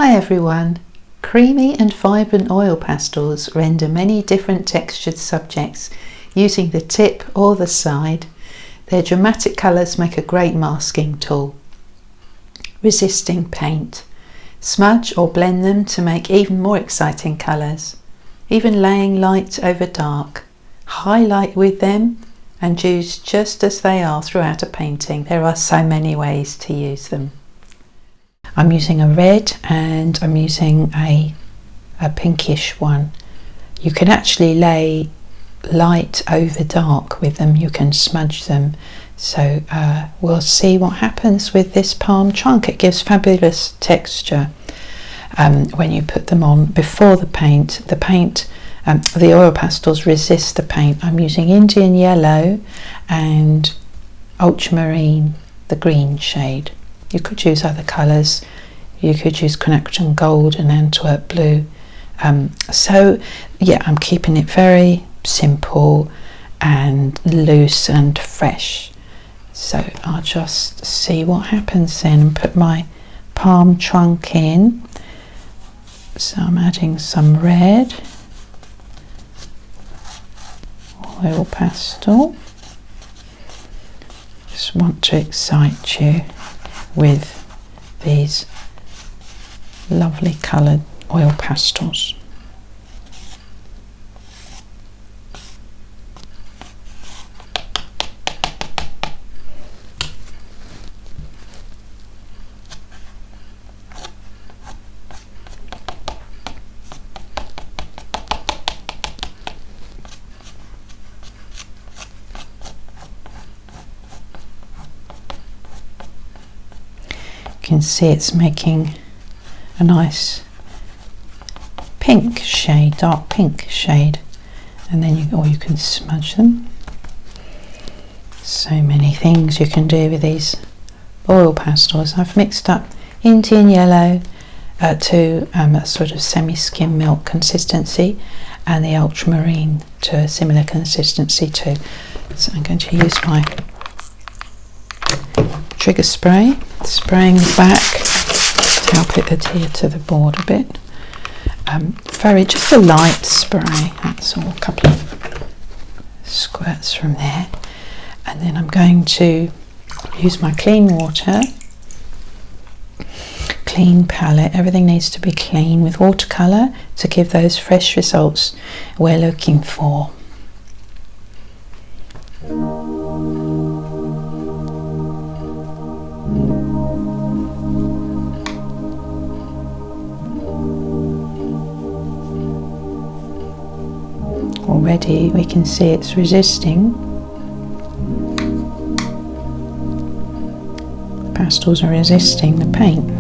Hi everyone! Creamy and vibrant oil pastels render many different textured subjects using the tip or the side. Their dramatic colours make a great masking tool. Resisting paint. Smudge or blend them to make even more exciting colours. Even laying light over dark. Highlight with them and use just as they are throughout a painting. There are so many ways to use them. I'm using a red and I'm using a pinkish one. You can actually lay light over dark with them, you can smudge them. So we'll see what happens with this palm trunk. It gives fabulous texture when you put them on before the paint. The oil pastels resist the paint. I'm using Indian yellow and ultramarine, the green shade. You could use other colours. You could use Connection Gold and Antwerp Blue. So yeah, I'm keeping it very simple and loose and fresh. So I'll just see what happens then and put my palm trunk in. So I'm adding some red oil pastel. Just want to excite you with these lovely coloured oil pastels. You can see it's making a nice pink shade, dark pink shade, and then you can smudge them. So many things you can do with these oil pastels. I've mixed up Indian yellow to a sort of semi-skim milk consistency, and the ultramarine to a similar consistency too. So I'm going to use my trigger spray, spraying the back to help it adhere to the board a bit. Just a light spray, that's all, a couple of squirts from there. And then I'm going to use my clean water, clean palette. Everything needs to be clean with watercolour to give those fresh results we're looking for. Already we can see it's resisting. The pastels are resisting the paint.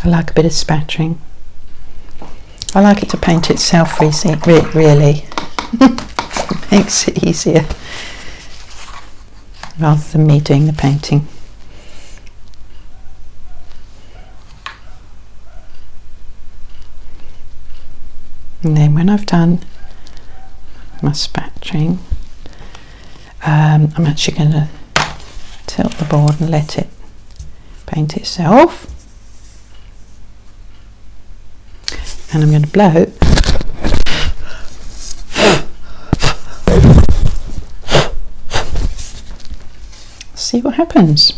I like a bit of spattering. I like it to paint itself really. It makes it easier rather than me doing the painting. And then when I've done my spattering, I'm actually going to tilt the board and let it paint itself. And I'm going to blow happens.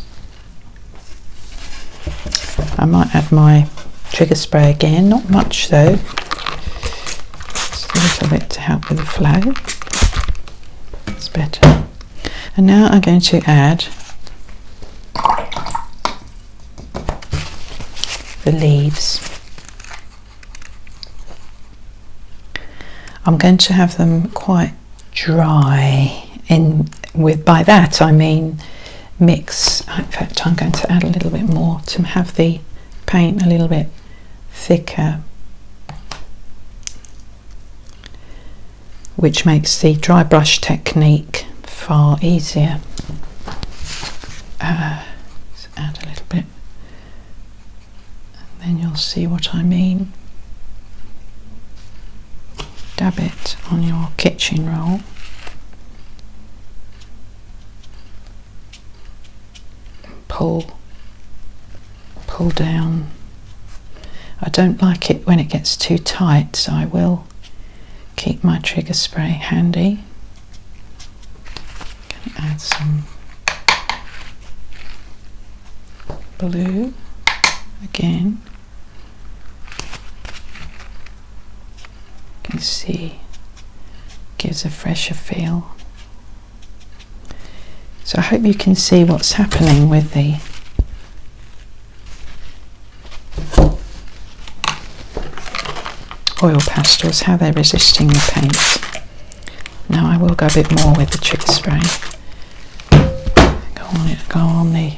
I might add my trigger spray again, not much though, just a little bit to help with the flow. It's better. And now I'm going to add the leaves. I'm going to have them quite dry. By that I mean mix. In fact, I'm going to add a little bit more to have the paint a little bit thicker, which makes the dry brush technique far easier. Let's add a little bit, and then you'll see what I mean. Dab it on your kitchen roll. Pull down. I don't like it when it gets too tight, so I will keep my trigger spray handy. Going to add some blue again. You can see, gives a fresher feel. So I hope you can see what's happening with the oil pastels, how they're resisting the paint. Now I will go a bit more with the trigger spray. Go on the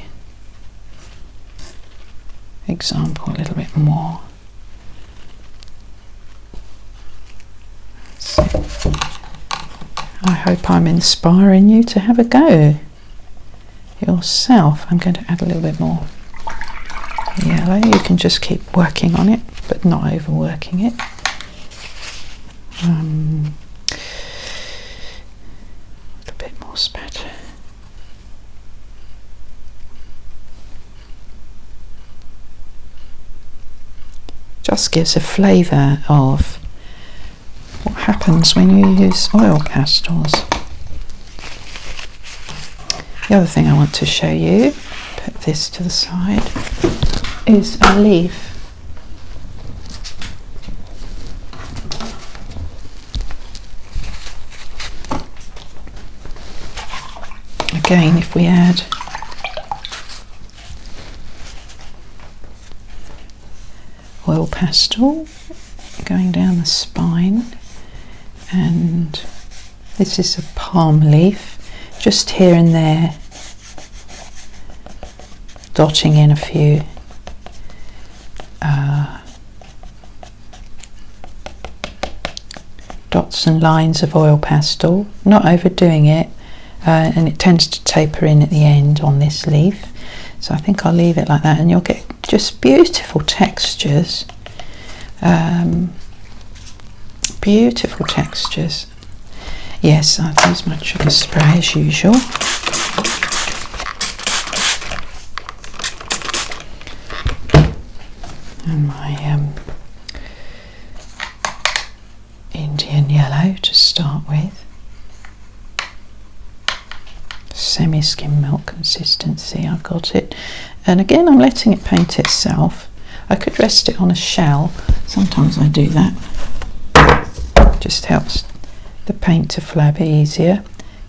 example a little bit more. So I hope I'm inspiring you to have a go yourself. I'm going to add a little bit more yellow. You can just keep working on it, but not overworking it. A little bit more spatter. Just gives a flavour of what happens when you use oil pastels. The other thing I want to show you, put this to the side, is a leaf. Again, if we add oil pastel going down the spine, and this is a palm leaf, just here and there, dotting in a few dots and lines of oil pastel, not overdoing it, and it tends to taper in at the end on this leaf, so I think I'll leave it like that, and you'll get just beautiful textures. Beautiful textures. Yes, I've used my sugar spray as usual. And my Indian yellow to start with. Semi-skim milk consistency, I've got it. And again, I'm letting it paint itself. I could rest it on a shell. Sometimes I do that. Just helps the paint to flow a bit easier.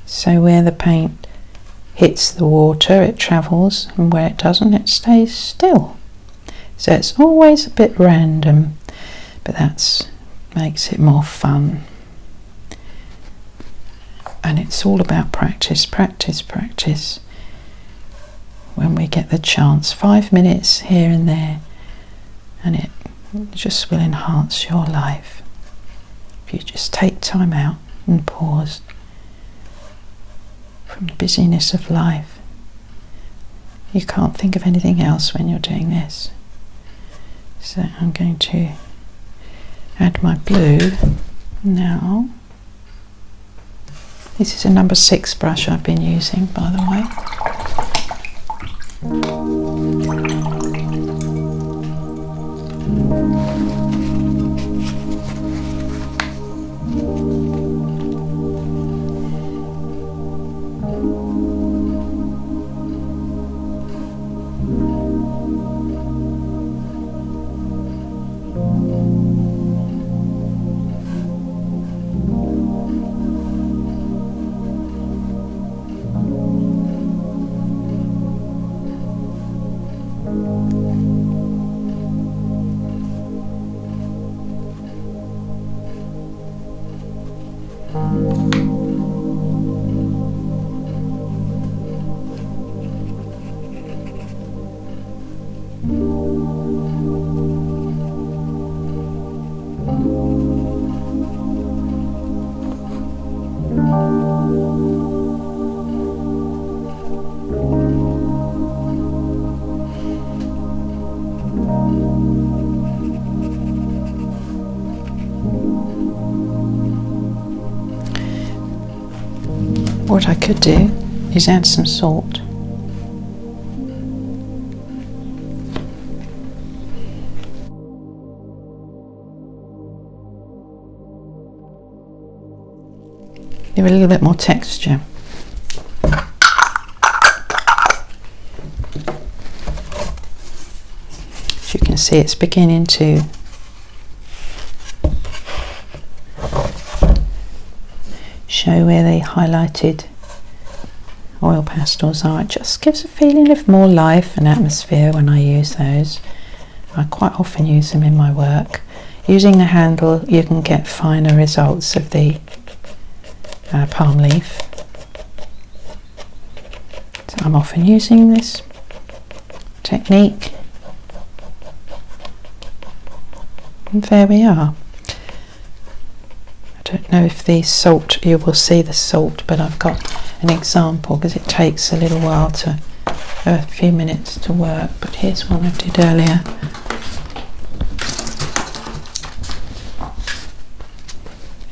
So where the paint hits the water, it travels, and where it doesn't, it stays still. So it's always a bit random, but that makes it more fun. And it's all about practice, practice, practice. When we get the chance, 5 minutes here and there, and it just will enhance your life. If you just take time out and pause from the busyness of life. You can't think of anything else when you're doing this. So I'm going to add my blue now. This is a number 6 brush I've been using, by the way. What I could do is add some salt. Give it a little bit more texture. As you can see, it's beginning to show where the highlighted oil pastels are. It just gives a feeling of more life and atmosphere when I use those. I quite often use them in my work. Using the handle, you can get finer results of the palm leaf. So I'm often using this technique. And there we are. I don't know if the salt, you will see the salt, but I've got an example because it takes a little while to, a few minutes to work, but here's one I did earlier.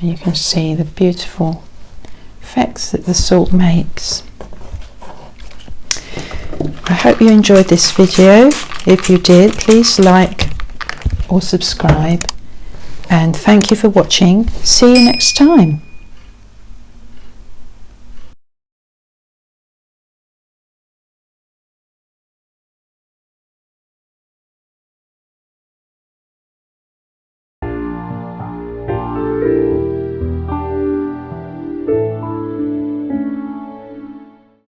And you can see the beautiful effects that the salt makes. I hope you enjoyed this video. If you did, please like or subscribe, and thank you for watching. See you next time.